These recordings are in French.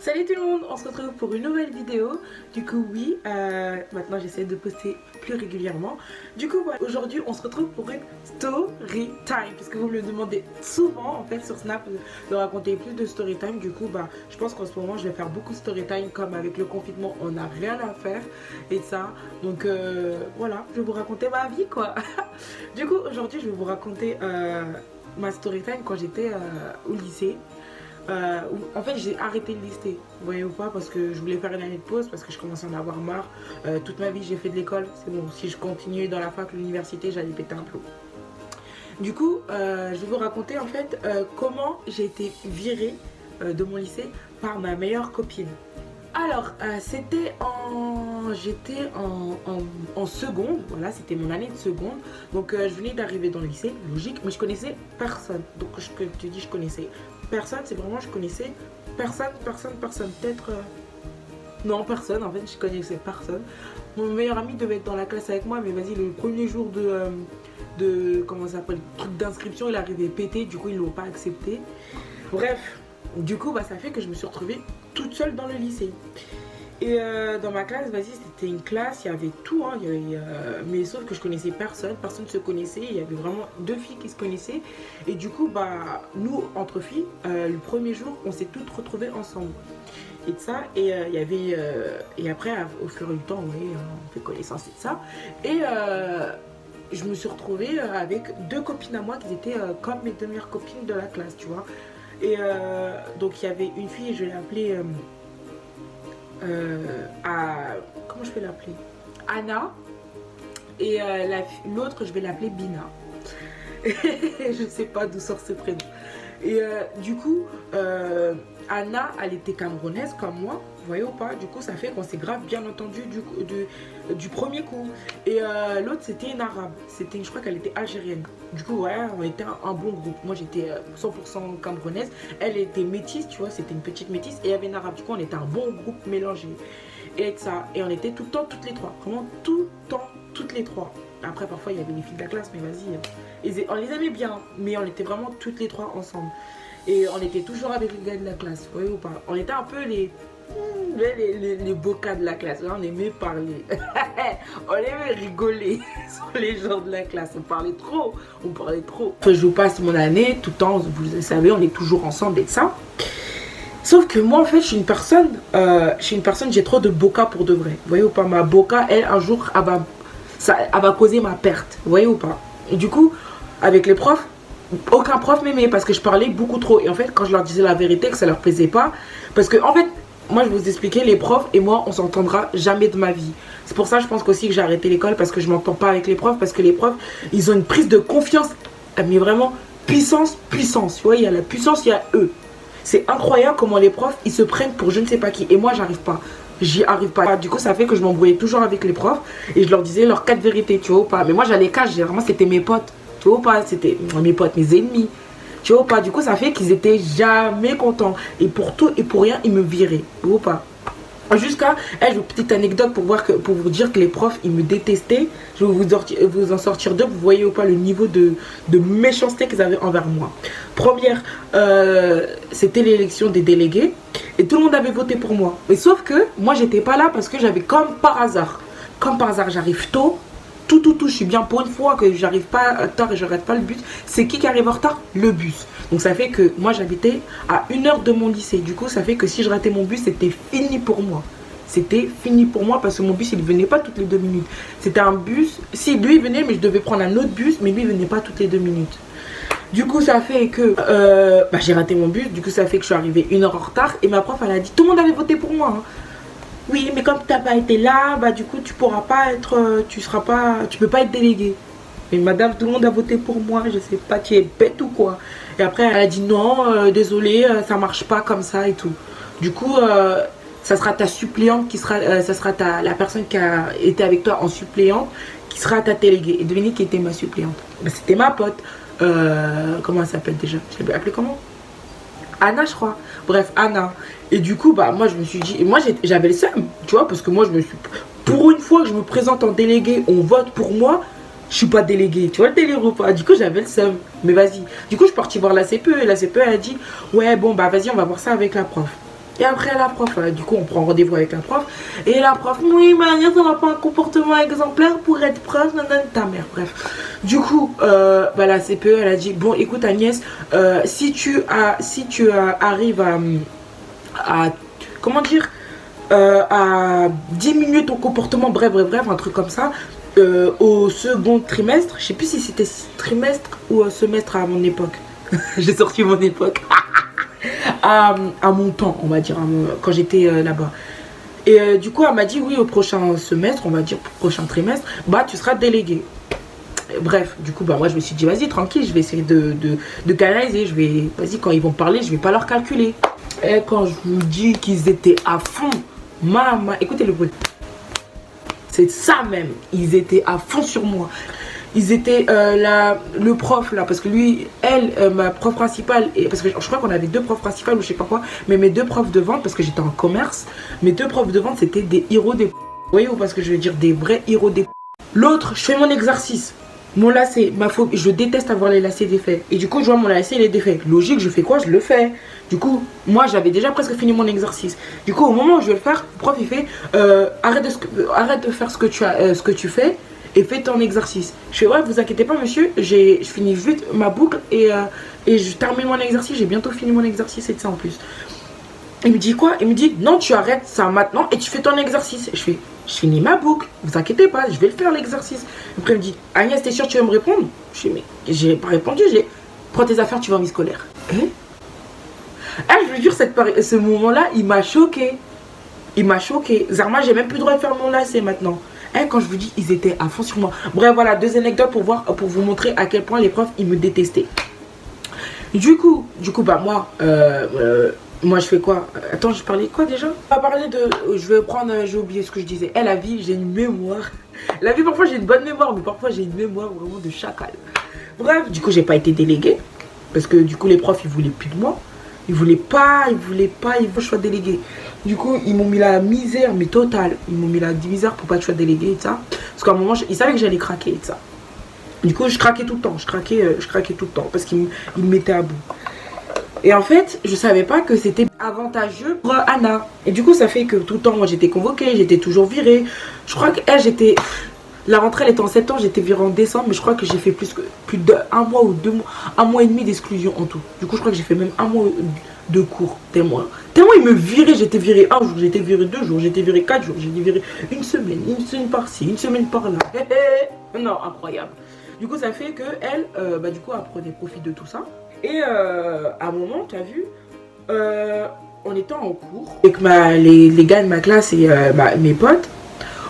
Salut tout le monde, on se retrouve pour une nouvelle vidéo. Du coup oui, maintenant j'essaie de poster plus régulièrement. Du coup voilà, aujourd'hui on se retrouve pour une story time, puisque vous me le demandez souvent en fait sur Snap de raconter plus de story time. Du coup je pense qu'en ce moment je vais faire beaucoup de story time, comme avec le confinement on n'a rien à faire et ça. Donc voilà, je vais vous raconter ma vie quoi. Du coup aujourd'hui je vais vous raconter ma story time quand j'étais au lycée. En fait j'ai arrêté le lycée, vous voyez ou pas, parce que je voulais faire une année de pause parce que je commençais à en avoir marre. Toute ma vie j'ai fait de l'école, c'est bon, si je continuais dans la fac, l'université, j'allais péter un plomb. Du coup je vais vous raconter en fait comment j'ai été virée de mon lycée par ma meilleure copine. Alors, j'étais en seconde, voilà, c'était mon année de seconde. Donc, je venais d'arriver dans le lycée, logique, mais je connaissais personne. Donc, je te dis, je connaissais personne, c'est vraiment, je connaissais personne. Peut-être. Non, personne, en fait, je connaissais personne. Mon meilleur ami devait être dans la classe avec moi, mais vas-y, le premier jour comment ça s'appelle, truc d'inscription, il arrivait pété, du coup, ils l'ont pas accepté. Bref. Du coup, ça fait que je me suis retrouvée toute seule dans le lycée. Et dans ma classe, vas-y, c'était une classe, il y avait tout, hein, mais sauf que je connaissais personne, personne ne se connaissait, il y avait vraiment deux filles qui se connaissaient. Et du coup, nous, entre filles, le premier jour, on s'est toutes retrouvées ensemble. Et de ça, et il y avait, et après, au fur et à mesure du temps, oui, on fait connaissance et de ça. Et je me suis retrouvée avec deux copines à moi qui étaient comme mes deux meilleures copines de la classe, tu vois. Et donc il y avait une fille, je l'ai appelée comment je vais l'appeler, Anna. Et l'autre je vais l'appeler Bina. Je sais pas d'où sort ce prénom. Et du coup Anna, elle était camerounaise comme moi, vous voyez ou pas. Du coup ça fait qu'on s'est grave bien entendu du premier coup. Et l'autre c'était une arabe, je crois qu'elle était algérienne. Du coup ouais, on était un bon groupe. Moi j'étais 100% camerounaise, elle était métisse, tu vois, c'était une petite métisse. Et il y avait une arabe, du coup on était un bon groupe mélangé. Et ça, et on était tout le temps toutes les trois, vraiment tout le temps toutes les trois. Après parfois il y avait les filles de la classe, mais vas-y, on les aimait bien, mais on était vraiment toutes les trois ensemble. Et on était toujours avec les gars de la classe, vous voyez ou pas. On était un peu les beaux cas de la classe, on aimait parler. On aimait rigoler sur les gens de la classe, on parlait trop. Je passe mon année, tout le temps, vous le savez, on est toujours ensemble et ça. Sauf que moi en fait je suis une personne, j'ai trop de beaux cas pour de vrai. Vous voyez ou pas, ma boca, elle, un jour, elle va causer ma perte, vous voyez ou pas. Et du coup, avec les profs, aucun prof m'aimait parce que je parlais beaucoup trop. Et en fait, quand je leur disais la vérité, que ça leur plaisait pas, parce que en fait, moi je vais vous expliquer, les profs et moi, on s'entendra jamais de ma vie. C'est pour ça, je pense qu'aussi que j'ai arrêté l'école, parce que je m'entends pas avec les profs, parce que les profs, ils ont une prise de confiance, mais vraiment puissance. Tu vois, il y a la puissance, il y a eux. C'est incroyable comment les profs, ils se prennent pour je ne sais pas qui. Et moi, j'arrive pas. J'y arrive pas. Du coup, ça fait que je m'embrouillais toujours avec les profs et je leur disais leurs 4 vérités, tu vois ou pas. Mais moi, j'allais cacher, vraiment, c'était mes potes. Tu vois ou pas, c'était mes potes, mes ennemis. Tu vois ou pas, du coup ça fait qu'ils étaient jamais contents. Et pour tout et pour rien, ils me viraient. Tu vois ou pas. Jusqu'à, j'ai une petite anecdote pour vous dire que les profs, ils me détestaient. Je vais vous en sortir deux. Vous voyez ou pas le niveau de méchanceté qu'ils avaient envers moi. Première, c'était l'élection des délégués. Et tout le monde avait voté pour moi. Mais sauf que moi, j'étais pas là parce que j'avais comme par hasard, j'arrive tôt. Je suis bien pour une fois que j'arrive pas tard et je rate pas le bus. C'est qui arrive en retard? Le bus. Donc ça fait que moi j'habitais à 1 heure de mon lycée. Du coup ça fait que si je ratais mon bus, c'était fini pour moi. C'était fini pour moi parce que mon bus il venait pas toutes les 2 minutes. C'était un bus, si lui il venait, mais je devais prendre un autre bus, mais lui il venait pas toutes les 2 minutes. Du coup ça fait que j'ai raté mon bus. Du coup ça fait que je suis arrivée 1 heure en retard. Et ma prof elle a dit tout le monde avait voté pour moi, hein. Oui, mais comme tu n'as pas été là, du coup, tu pourras pas être, tu peux pas être délégué. Mais madame, tout le monde a voté pour moi, je sais pas, tu es bête ou quoi. Et après, elle a dit non, désolé, ça marche pas comme ça et tout. Du coup, ça sera ta suppléante qui sera, ça sera la personne qui a été avec toi en suppléante qui sera ta déléguée. Et devinez qui était ma suppléante? C'était ma pote. Comment elle s'appelle déjà? Je l'ai appelée comment? Anna, je crois. Bref, Anna. Et du coup, moi, je me suis dit... Et moi, j'avais le seum, tu vois, parce que moi, je me suis... Pour une fois que je me présente en délégué, on vote pour moi, je suis pas déléguée. Tu vois le délire ou pas? Du coup, j'avais le seum. Mais vas-y. Du coup, je suis partie voir la CPE. Et la CPE, elle a dit... Ouais, bon, vas-y, on va voir ça avec la prof. Et après la prof, du coup on prend rendez-vous avec la prof. Et la prof, oui mais Agnès elle n'a pas un comportement exemplaire pour être prof, nanana, ta mère, bref. Du coup, bah, la CPE elle a dit, bon écoute Agnès, si tu arrives à comment dire, à diminuer ton comportement, bref, un truc comme ça, au second trimestre, je sais plus si c'était trimestre ou semestre à mon époque. J'ai sorti mon époque. à mon temps, on va dire, quand j'étais là-bas. Et du coup, elle m'a dit, oui, au prochain semestre, on va dire, prochain trimestre, bah, tu seras délégué. Bref, du coup, bah, moi, je me suis dit, vas-y, tranquille, je vais essayer de canaliser. Je vais, vas-y, quand ils vont parler, je vais pas leur calculer. Et quand je vous dis qu'ils étaient à fond, maman, écoutez le bruit. C'est ça même, ils étaient à fond sur moi. Ils étaient le prof là, parce que lui, ma prof principale, parce que je crois qu'on avait deux profs principales ou je sais pas quoi, mais mes deux profs de vente, parce que j'étais en commerce, mes deux profs de vente c'était des héros des. Vous voyez ou parce que je veux dire des vrais héros des. L'autre, je fais mon exercice. Mon lacet, je déteste avoir les lacets défaits. Et du coup, je vois mon lacet, il est défait. Logique, je fais quoi? Je le fais. Du coup, moi, j'avais déjà presque fini mon exercice. Du coup, au moment où je vais le faire, le prof, il fait arrête de faire ce que tu fais et fais ton exercice. Je fais ouais, vous inquiétez pas, monsieur, je finis vite ma boucle et je termine mon exercice. J'ai bientôt fini mon exercice et de ça en plus. Il me dit quoi? Il me dit non, tu arrêtes ça maintenant et tu fais ton exercice. Je fais je finis ma boucle, vous inquiétez pas, je vais le faire l'exercice. Après il me dit Agnès, t'es sûre que tu vas me répondre? Je dis mais j'ai pas répondu, prends tes affaires, tu vas en vie scolaire. Je veux dire, ce moment-là, il m'a choqué. Il m'a choqué. Zarma, j'ai même plus le droit de faire mon lacet maintenant. Quand je vous dis, ils étaient à fond sur moi. Bref, voilà, deux anecdotes pour vous montrer à quel point les profs, ils me détestaient. Du coup, bah moi je fais quoi? Attends, je parlais de quoi déjà? On va parler de. J'ai oublié ce que je disais. La vie, j'ai une mémoire. La vie, parfois j'ai une bonne mémoire, mais parfois j'ai une mémoire vraiment de chacal. Bref, du coup, j'ai pas été déléguée. Parce que du coup, les profs, ils voulaient plus de moi. Ils voulaient pas, ils veulent que je sois déléguée. Du coup, ils m'ont mis la misère, mais totale. Ils m'ont mis la misère pour pas que je sois déléguée et ça. Parce qu'à un moment, ils savaient que j'allais craquer et ça. Du coup, je craquais tout le temps. Je craquais tout le temps parce qu'ils me mettaient à bout. Et en fait, je savais pas que c'était avantageux pour Anna. Et du coup, ça fait que tout le temps, moi, j'étais convoquée, j'étais toujours virée. Je crois qu'elle, j'étais... La rentrée, elle était en septembre, j'étais virée en décembre, mais je crois que j'ai fait plus d'un mois ou 2 mois, 1 mois et demi d'exclusion en tout. Du coup, je crois que j'ai fait même 1 mois de cours, tellement ils me viraient. J'étais virée 1 jour, j'étais virée 2 jours, j'étais virée 4 jours, j'étais virée une semaine par-ci, une semaine par-là. Non, incroyable. Du coup, ça fait que elle, du coup, elle prenait profit de tout ça. Et à un moment, tu as vu, on était en cours avec les gars de ma classe et mes potes,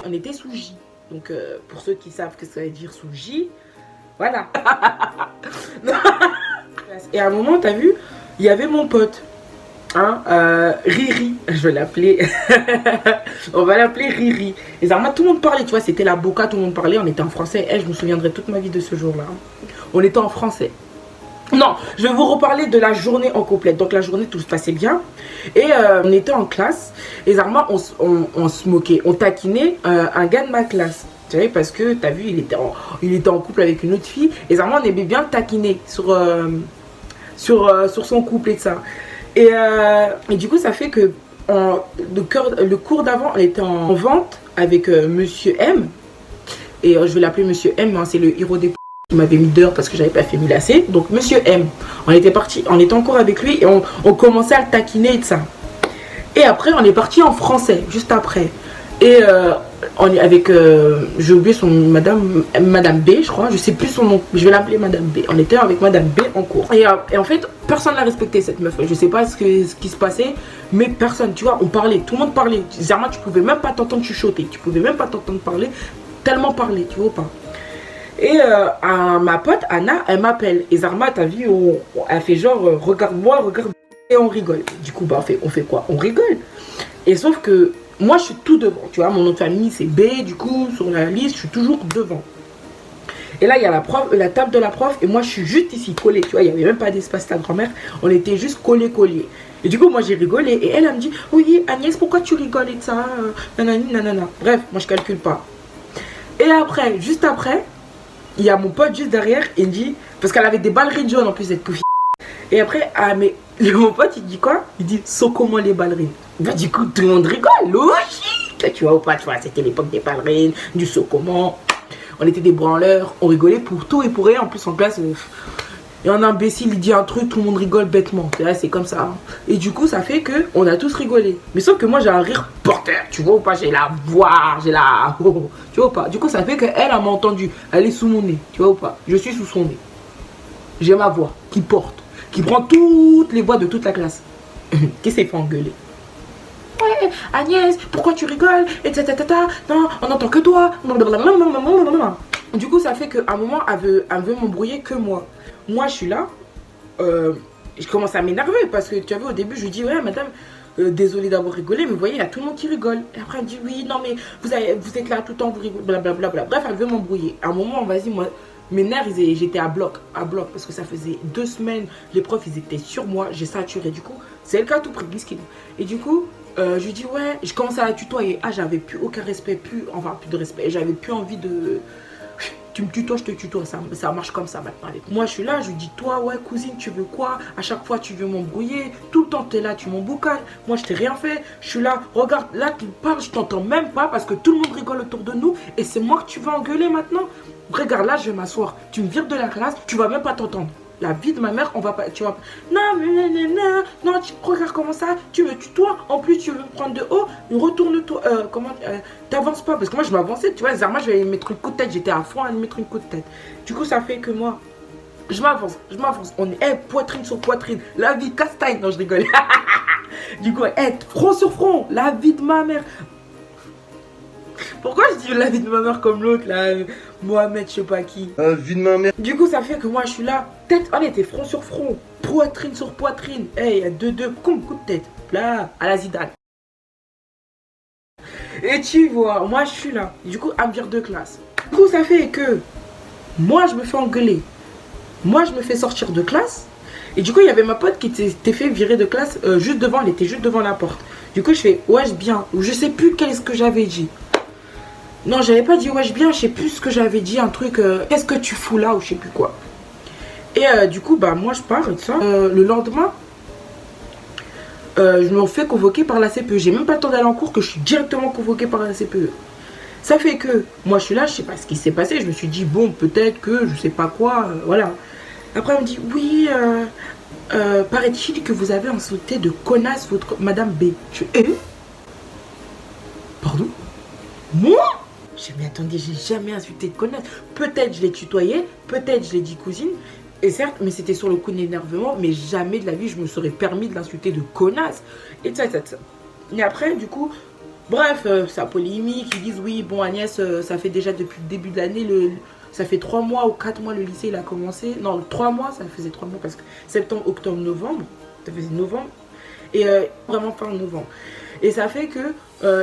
on était sous J. Donc, pour ceux qui savent que ça veut dire sous J, voilà. Et à un moment, t'as vu, il y avait mon pote, hein, Riri, je vais l'appeler. On va l'appeler Riri. Et Zarma, tout le monde parlait, tu vois, c'était la boca, tout le monde parlait, on était en français. Je me souviendrai toute ma vie de ce jour-là. On était en français. Non, je vais vous reparler de la journée en complète. Donc la journée, tout se passait bien. Et on était en classe. Et Zarma, on se moquait. On taquinait un gars de ma classe. Tu sais, parce que, t'as vu, il était en couple avec une autre fille. Et Zarma, on aimait bien taquiner sur son couple et ça. Et du coup, ça fait que le cours d'avant, on était en vente avec Monsieur M. Et je vais l'appeler Monsieur M, hein, c'est le héros des... qui m'avait mis dehors parce que j'avais pas fait mi lacet. Donc Monsieur M, on était en cours avec lui et on commençait à le taquiner et de ça. Et après on est parti en français juste après. Et on est avec j'ai oublié son madame B, je crois, je sais plus son nom, je vais l'appeler Madame B. On était avec Madame B en cours. Et en fait personne l'a respecté cette meuf. Je sais pas ce qui se passait, mais personne, tu vois, on parlait, tout le monde parlait. Zarma, tu pouvais même pas t'entendre chuchoter, tu pouvais même pas t'entendre parler, tellement parler, tu vois pas. Et ma pote Anna, elle m'appelle. Et Zarma, t'as vu, elle fait genre regarde-moi, regarde. Et on rigole. Du coup, bah, on fait quoi? On rigole. Et sauf que moi, je suis tout devant. Tu vois, mon nom de famille, c'est B. Du coup, sur la liste, je suis toujours devant. Et là, il y a la table de la prof. Et moi, je suis juste ici, collée. Tu vois, il n'y avait même pas d'espace, ta grand-mère. On était juste collés. Et du coup, moi, j'ai rigolé. Et elle me dit, oui, Agnès, pourquoi tu rigoles et de ça? Nanani, nanana. Bref, moi, je calcule pas. Et après, juste après, il y a mon pote juste derrière, il me dit, parce qu'elle avait des ballerines jaunes en plus, cette couffe. Et après, ah, mais mon pote, il dit quoi? Il dit, sont comment les ballerines? Bah, du coup, tout le monde rigole, logique. Tu vois ou pas, tu vois, c'était l'époque des ballerines, du saut comment. On était des branleurs, on rigolait pour tout et pour rien. En plus, en classe, et un imbécile, il dit un truc, tout le monde rigole bêtement. C'est comme ça. Hein. Et du coup, ça fait que on a tous rigolé. Mais sauf que moi, j'ai un rire porteur. Tu vois ou pas, j'ai la voix, j'ai la... Tu vois ou pas. Du coup, ça fait qu'elle, elle m'a entendu. Elle est sous mon nez. Tu vois ou pas. Je suis sous son nez. J'ai ma voix qui porte, qui prend toutes les voix de toute la classe. Qui s'est fait engueuler. Ouais, Agnès, pourquoi tu rigoles? Et non, on n'entend que toi. Du coup, ça fait qu'à un moment, elle veut m'embrouiller que moi. Moi, je suis là. Je commence à m'énerver parce que tu as vu, au début, je lui dis, ouais, madame, désolée d'avoir rigolé, mais vous voyez, il y a tout le monde qui rigole. Et après, elle me dit, oui, non, mais vous êtes là tout le temps, vous rigolez, blablabla. Bref, elle veut m'embrouiller. À un moment, vas-y, moi, mes nerfs, j'étais à bloc, parce que ça faisait 2 semaines, les profs, ils étaient sur moi, j'ai saturé. Du coup, c'est le cas tout près, Miskin. Et du coup, je lui dis, ouais, je commence à la tutoyer. Ah, j'avais plus aucun respect, plus de respect. J'avais plus envie de... Tu me tutoies, je te tutoie, ça marche comme ça maintenant. Moi, je suis là, je lui dis, toi, ouais, cousine, tu veux quoi? À chaque fois, tu veux m'embrouiller. Tout le temps, tu es là, tu m'emboucanes. Moi, je t'ai rien fait. Je suis là, regarde, là, tu parles, je t'entends même pas parce que tout le monde rigole autour de nous. Et c'est moi que tu vas engueuler maintenant. Regarde, là, je vais m'asseoir. Tu me vires de la classe, tu vas même pas t'entendre. La vie de ma mère, on va pas, tu vas pas. Non, tu regardes comment ça, tu me tutoies, en plus tu veux me prendre de haut, retourne-toi, t'avances pas, parce que moi je m'avançais, tu vois, Zarma, je vais lui mettre une coup de tête, j'étais à fond à lui mettre une coup de tête. Du coup, ça fait que moi, je m'avance, on est poitrine sur poitrine, la vie castagne, non, je rigole. Du coup, front sur front, la vie de ma mère. Pourquoi je dis la vie de ma mère comme l'autre là, Mohamed, je sais pas qui. La vie de ma mère. Du coup, ça fait que moi je suis là, tête, on était front sur front, poitrine sur poitrine. Hey, il y a deux, coup de tête. Là, à la Zidane. Et tu vois, moi je suis là. Du coup, à me vire de classe. Du coup, ça fait que moi je me fais engueuler. Moi je me fais sortir de classe. Et du coup, il y avait ma pote qui s'était fait virer de classe juste devant, elle était juste devant la porte. Du coup, je fais wesh bien. Ou je sais plus qu'est-ce que j'avais dit. Non, j'avais pas dit wesh bien, je sais plus ce que j'avais dit, un truc, qu'est-ce que tu fous là ou je sais plus quoi. Et du coup, bah moi je pars et tout ça. Le lendemain, je me fais convoquer par la CPE. J'ai même pas le temps d'aller en cours que je suis directement convoquée par la CPE. Ça fait que moi je suis là, je sais pas ce qui s'est passé. Je me suis dit, bon, peut-être que je sais pas quoi, voilà. Après, elle me dit, oui, paraît-il que vous avez insulté de connasse votre Madame B. Je fais, pardon? Moi? J'ai dit, mais attendez, j'ai jamais insulté de connasse. Peut-être je l'ai tutoyé, peut-être je l'ai dit cousine. Et certes, mais c'était sur le coup d'énervement, mais jamais de la vie je me serais permis de l'insulter de connasse. Et ça. Et après, du coup, bref, ça polémique. Ils disent, oui, bon, Agnès, ça fait déjà depuis le début de l'année, ça fait 3 mois ou 4 mois le lycée, il a commencé. Non, 3 mois, ça faisait 3 mois parce que septembre, octobre, novembre, ça faisait novembre. Et vraiment fin novembre. Et ça fait que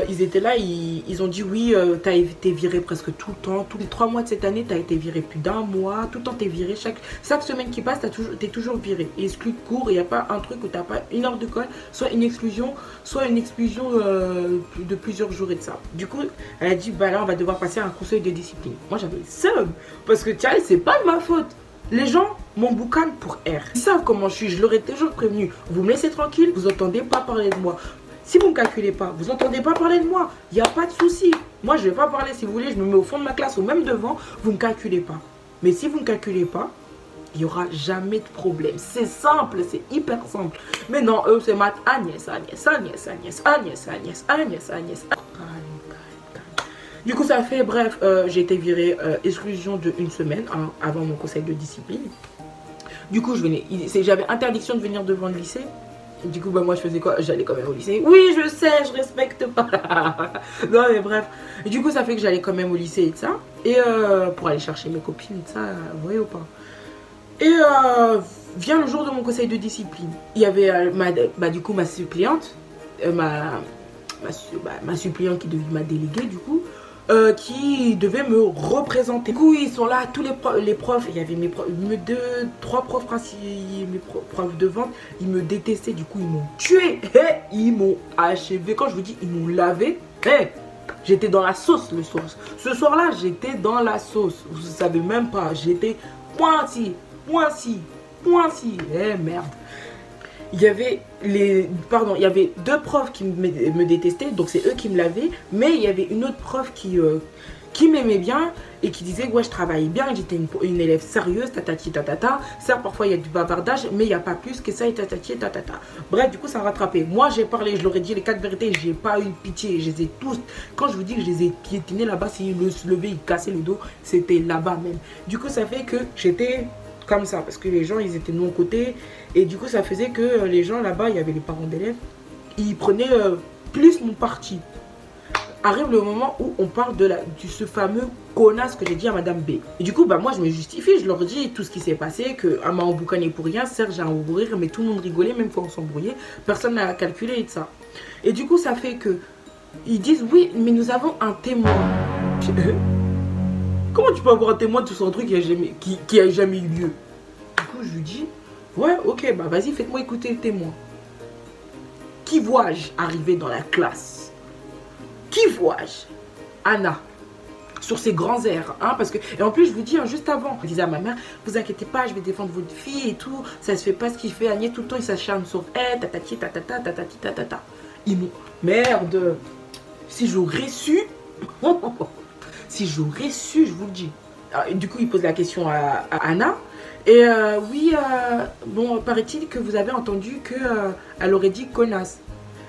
ils étaient là, ils ont dit oui, t'as été viré presque tout le temps. Tous les 3 mois de cette année, t'as été viré plus d'1 mois. Tout le temps, t'es viré. Chaque semaine qui passe, t'es toujours viré. Et exclu de cours, il n'y a pas un truc où t'as pas une heure de colle, soit une exclusion de plusieurs jours et de ça. Du coup, elle a dit, bah là, on va devoir passer à un conseil de discipline. Moi, j'avais le seum. Parce que, tiens, c'est pas de ma faute. Les gens m'emboucanent pour R. Ils savent comment je suis, je leur ai toujours prévenu. Vous me laissez tranquille, vous n'entendez pas parler de moi. Si vous ne me calculez pas, vous n'entendez pas parler de moi. Il n'y a pas de souci. Moi, je ne vais pas parler si vous voulez. Je me mets au fond de ma classe ou même devant. Vous ne me calculez pas. Mais si vous ne me calculez pas, il n'y aura jamais de problème. C'est simple, c'est hyper simple. Mais non, eux, c'est maths. Agnès. Du coup, ça fait, bref, j'ai été virée exclusion de 1 semaine avant mon conseil de discipline. Du coup, j'avais interdiction de venir devant le lycée. Du coup, bah, moi, je faisais quoi? J'allais quand même au lycée. Oui, je sais, je respecte pas. Non, mais bref. Et du coup, ça fait que j'allais quand même au lycée et tout ça. Et pour aller chercher mes copines et tout ça, vous voyez ou pas? Et vient le jour de mon conseil de discipline. Il y avait du coup ma suppléante, ma suppléante qui devait ma déléguée du coup, qui devait me représenter. Du coup, ils sont là, tous les profs, il y avait mes trois profs principaux, mes profs de vente, ils me détestaient, du coup ils m'ont tué, ils m'ont achevé. Quand je vous dis ils m'ont lavé, j'étais dans la sauce le soir. Ce soir-là, j'étais dans la sauce, vous savez même pas, j'étais pointi. point si. Eh merde. Il y avait il y avait 2 profs qui me détestaient, donc c'est eux qui me l'avaient, mais il y avait une autre prof qui m'aimait bien et qui disait ouais je travaillais bien, j'étais une élève sérieuse, tatati tatata. Certes parfois il y a du bavardage, mais il n'y a pas plus que ça et tatati tatata. Bref, du coup ça a rattrapé. Moi j'ai parlé, je leur ai dit les 4 vérités, j'ai pas eu pitié, je les ai tous, quand je vous dis que je les ai piétinés là-bas, s'ils se levaient, ils cassaient le dos, c'était là-bas même. Du coup ça fait que j'étais comme ça, parce que les gens ils étaient de mon côté, et du coup ça faisait que les gens là-bas, il y avait les parents d'élèves, ils prenaient plus mon parti. Arrive le moment où on parle de ce fameux connasse que j'ai dit à Madame B. Et du coup, bah, moi je me justifie, je leur dis tout ce qui s'est passé, qu'elle m'a emboucané pour rien, certes j'ai un rire, mais tout le monde rigolait, même quand on s'embrouillait, personne n'a calculé et de ça. Et du coup ça fait que, ils disent oui, mais nous avons un témoin. Comment tu peux avoir un témoin de tout ce truc qui a jamais eu lieu? Du coup, je lui dis, ouais, ok, bah vas-y, faites-moi écouter le témoin. Qui vois-je arriver dans la classe? Qui vois-je? Anna. Sur ses grands airs, hein, parce que... Et en plus, je vous dis, hein, juste avant, je disais à ma mère, vous inquiétez pas, je vais défendre votre fille et tout, ça se fait pas ce qu'il fait, Agnès, tout le temps, il s'acharne sur elle, tatati, tatata, tatati, tatata. Ils m'ont... Merde. Si j'aurais su... Si j'aurais su, je vous le dis. Alors, du coup, il pose la question à Anna. Et oui, bon, paraît-il que vous avez entendu qu'elle aurait dit connasse.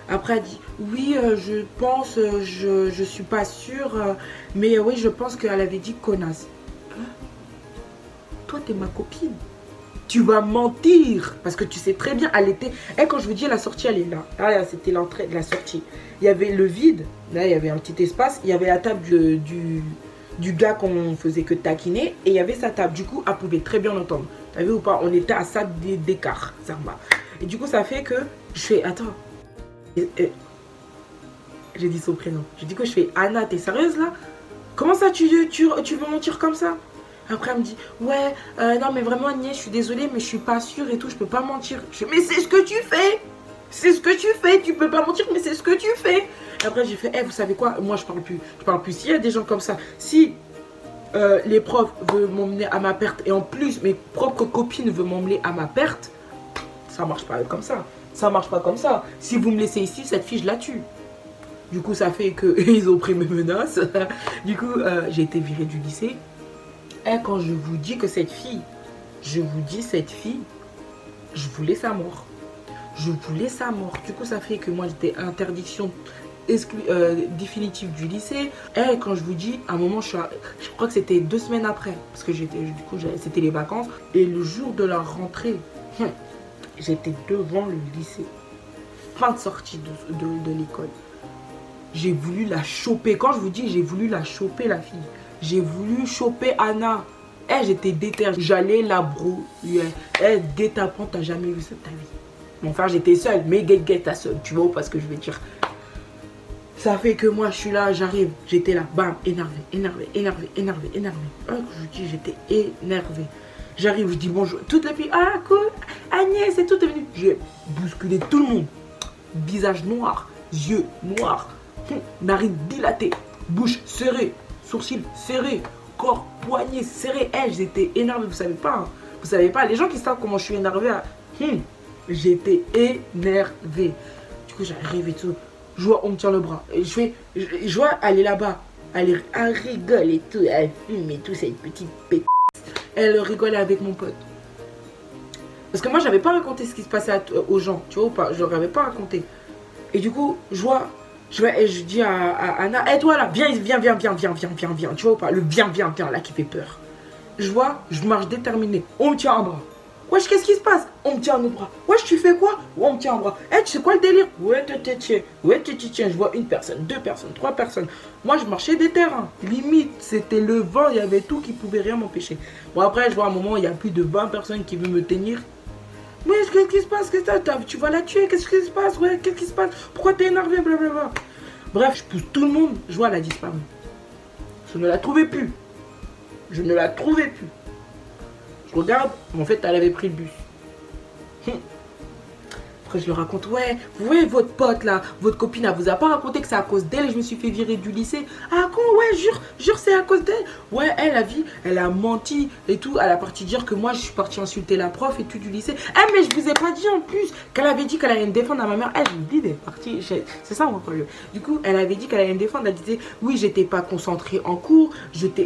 Après, elle dit, oui, je pense, je suis pas sûre, mais oui, je pense qu'elle avait dit connasse. Hein? Toi, t'es ma copine. Tu vas mentir, parce que tu sais très bien, elle était... Et quand je vous dis, la sortie, elle est là. Ah, c'était l'entrée de la sortie. Il y avait le vide, là, il y avait un petit espace. Il y avait la table du gars qu'on faisait que taquiner. Et il y avait sa table. Du coup, elle pouvait très bien l'entendre. T'as vu ou pas? On était à ça d'écart, ça va. Et du coup, ça fait que je fais... Attends. J'ai dit son prénom. Je dis que je fais Anna, t'es sérieuse là? Comment ça tu veux mentir comme ça? Après elle me dit ouais non mais vraiment Agnès je suis désolée mais je suis pas sûre et tout, je peux pas mentir. Je fais mais c'est ce que tu fais. C'est ce que tu fais, tu peux pas mentir mais c'est ce que tu fais. Et après j'ai fait vous savez quoi, moi je parle plus. S'il y a des gens comme ça, si les profs veulent m'emmener à ma perte et en plus mes propres copines veulent m'emmener à ma perte, ça marche pas comme ça. Ça marche pas comme ça. Si vous me laissez ici, cette fille je la tue. Du coup ça fait que ils ont pris mes menaces. Du coup j'ai été virée du lycée. Et quand je vous dis que cette fille, je voulais sa mort. Je voulais sa mort. Du coup, ça fait que moi, j'étais interdiction définitive du lycée. Et quand je vous dis, à un moment, je crois que c'était 2 semaines après. Parce que c'était les vacances. Et le jour de la rentrée, j'étais devant le lycée. Fin de sortie de l'école. J'ai voulu la choper. Quand je vous dis, j'ai voulu la choper, la fille. J'ai voulu choper Anna. J'étais déter. J'allais la brouiller. Guet-apens, t'as jamais vu ça de ta vie. Mon frère, j'étais seule. Mais guet-ta seule. Tu vois pas ce que je veux dire. Ça fait que moi, je suis là, j'arrive. J'étais là. Bam, énervé. Je vous dis, j'étais énervé. J'arrive, je dis bonjour. Toutes les filles, ah cool. Agnès et tout est venu. J'ai bousculé tout le monde. Visage noir. Yeux noirs. Narine dilatée. Bouche serrée. Sourcils serrés, corps, poignets serrés. J'étais énervé, vous savez pas. Hein. Vous savez pas, les gens qui savent comment je suis énervé. J'étais énervé. Du coup, j'arrive et tout. Je vois, on me tient le bras. Et je vois, elle est là-bas. Elle rigole et tout. Elle fume et tout, cette petite p***. Elle rigolait avec mon pote. Parce que moi, j'avais pas raconté ce qui se passait aux gens. Tu vois ou pas? Je leur avais pas raconté. Et du coup, je vois. Je dis à Anna, toi là, viens, tu vois ou pas, le viens là qui fait peur. Je vois, je marche déterminé, on me tient un bras. Wesh, qu'est-ce qui se passe? On me tient un bras. Wesh, tu fais quoi? On me tient un bras. Tu sais quoi le délire? Ouais, tiens, je vois 1 personne, 2 personnes, 3 personnes. Moi, je marchais des terrains. Limite, c'était le vent, il y avait tout qui pouvait rien m'empêcher. Bon, après, je vois à un moment, il y a plus de 20 personnes qui veulent me tenir. Mais qu'est-ce qui se passe? Tu vas la tuer? Qu'est-ce qui se passe? Ouais, qu'est-ce qui se passe? Pourquoi t'es énervé? Blablabla. Bref, je pousse tout le monde. Je vois, elle a disparu. Je ne la trouvais plus. Je regarde, en fait, elle avait pris le bus. Après, je lui raconte, ouais, vous voyez votre pote là, votre copine, elle vous a pas raconté que c'est à cause d'elle, je me suis fait virer du lycée. Ah, con, ouais, jure, c'est à cause d'elle. Ouais, elle a menti et tout. Elle a parti dire que moi, je suis partie insulter la prof et tout du lycée. Eh, mais je vous ai pas dit en plus qu'elle avait dit qu'elle allait me défendre à ma mère. Eh, j'ai oublié d'être partie. C'est ça mon problème. Du coup, elle avait dit qu'elle allait me défendre. Elle disait, oui, j'étais pas concentrée en cours, j'étais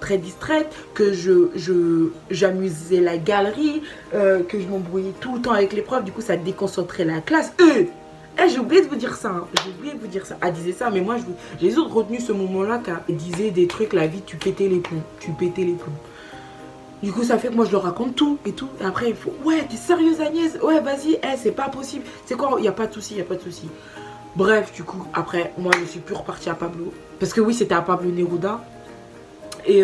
très distraite, que j'amusais la galerie, que je m'embrouillais tout le temps avec les profs. Du coup, ça déconcentrait la classe. J'ai oublié de vous dire ça. Hein. J'ai oublié de vous dire ça. Elle disait ça, mais moi, j'ai juste retenu ce moment-là qu'elle disait des trucs, la vie, tu pétais les plombs. Tu pétais les plombs. Du coup, ça fait que moi, je leur raconte tout et tout. Et après, il faut, ouais, t'es sérieuse, Agnès? Ouais, vas-y, c'est pas possible. C'est quoi? Il n'y a pas de souci, il n'y a pas de souci. Bref, du coup, après, moi, je suis plus repartie à Pablo. Parce que oui, c'était à Pablo Neruda. Et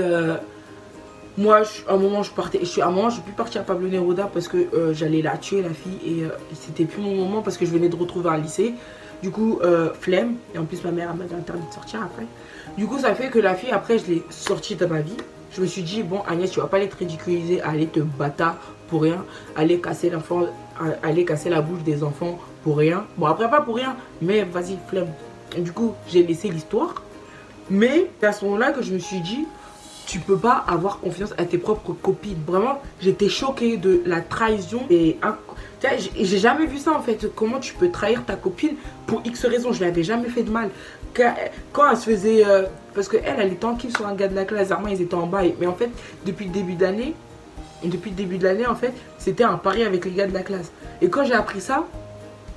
moi, à un moment, je suis plus partie à Pablo Neruda parce que j'allais la tuer, la fille. Et c'était plus mon moment parce que je venais de retrouver un lycée. Du coup, flemme. Et en plus, ma mère m'a interdit de sortir après. Du coup, ça fait que la fille, après, je l'ai sortie de ma vie. Je me suis dit, bon, Agnès, tu vas pas aller te ridiculiser, aller te battre pour rien, aller casser la bouche des enfants pour rien. Bon, après, pas pour rien, mais vas-y, flemme. Du coup, j'ai laissé l'histoire. Mais c'est à ce moment-là que je me suis dit, tu peux pas avoir confiance à tes propres copines. Vraiment, j'étais choquée de la trahison. Et j'ai jamais vu ça en fait. Comment tu peux trahir ta copine pour X raisons. Je l'avais jamais fait de mal. Quand elle se faisait... parce qu'elle était en kiff sur un gars de la classe. Armand, ils étaient en bail. Mais en fait, depuis le début de l'année, en fait, c'était un pari avec les gars de la classe. Et quand j'ai appris ça,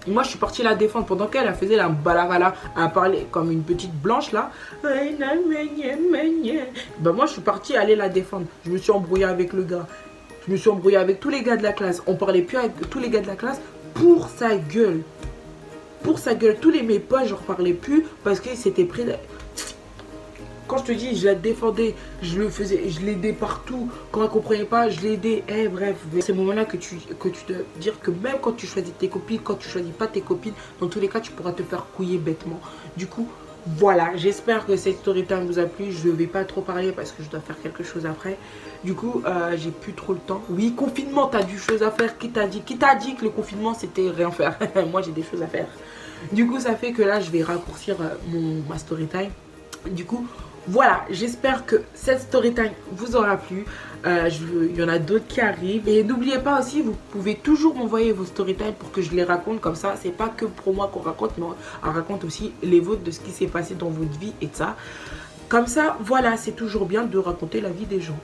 moi, je suis partie la défendre pendant qu'elle faisait la balavala à parler comme une petite blanche là. Ben moi, je suis partie aller la défendre. Je me suis embrouillée avec le gars. Je me suis embrouillée avec tous les gars de la classe. On parlait plus avec tous les gars de la classe pour sa gueule. Pour sa gueule. Tous mes potes, je ne reparlais plus parce que c'était pris. Quand je te dis, je la défendais, je l'aidais partout. Quand elle ne comprenait pas, je l'aidais. Bref, c'est ce moment-là que tu dois dire que même quand tu choisis tes copines, quand tu choisis pas tes copines, dans tous les cas, tu pourras te faire couiller bêtement. Du coup, voilà, j'espère que cette story time vous a plu. Je ne vais pas trop parler parce que je dois faire quelque chose après. Du coup, j'ai plus trop le temps. Oui, confinement, t'as du chose à faire. Qui t'a dit que le confinement, c'était rien faire? Moi, j'ai des choses à faire. Du coup, ça fait que là, je vais raccourcir ma story time. Du coup, voilà, j'espère que cette story time vous aura plu. Il y en a d'autres qui arrivent. Et n'oubliez pas aussi, vous pouvez toujours m'envoyer vos story time pour que je les raconte comme ça. C'est pas que pour moi qu'on raconte, mais on raconte aussi les vôtres de ce qui s'est passé dans votre vie et de ça. Comme ça, voilà, c'est toujours bien de raconter la vie des gens.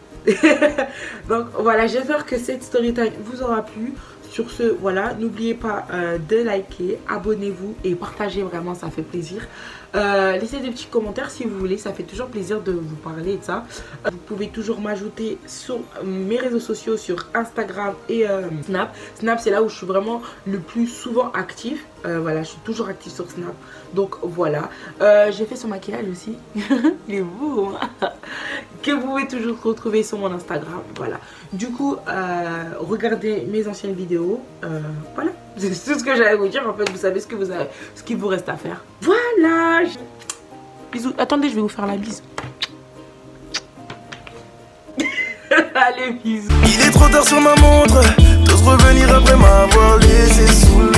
Donc voilà, j'espère que cette story time vous aura plu. Sur ce, voilà, n'oubliez pas de liker, abonnez-vous et partagez, vraiment, ça fait plaisir. Laissez des petits commentaires si vous voulez, ça fait toujours plaisir de vous parler de ça. Vous pouvez toujours m'ajouter sur mes réseaux sociaux, sur Instagram et Snap. Snap, c'est là où je suis vraiment le plus souvent active. Voilà, je suis toujours active sur Snap. Donc voilà, j'ai fait son maquillage aussi. Il est beau, hein, que vous pouvez toujours retrouver sur mon Instagram. Voilà. Du coup, regardez mes anciennes vidéos. Voilà, c'est tout ce que j'allais vous dire. En fait, vous savez ce qu'il vous reste à faire. Voilà. Bisous. Attendez, je vais vous faire la bise. Allez, bisous. Il est trop tard sur ma montre. J'ose revenir après m'avoir laissé sous l'eau.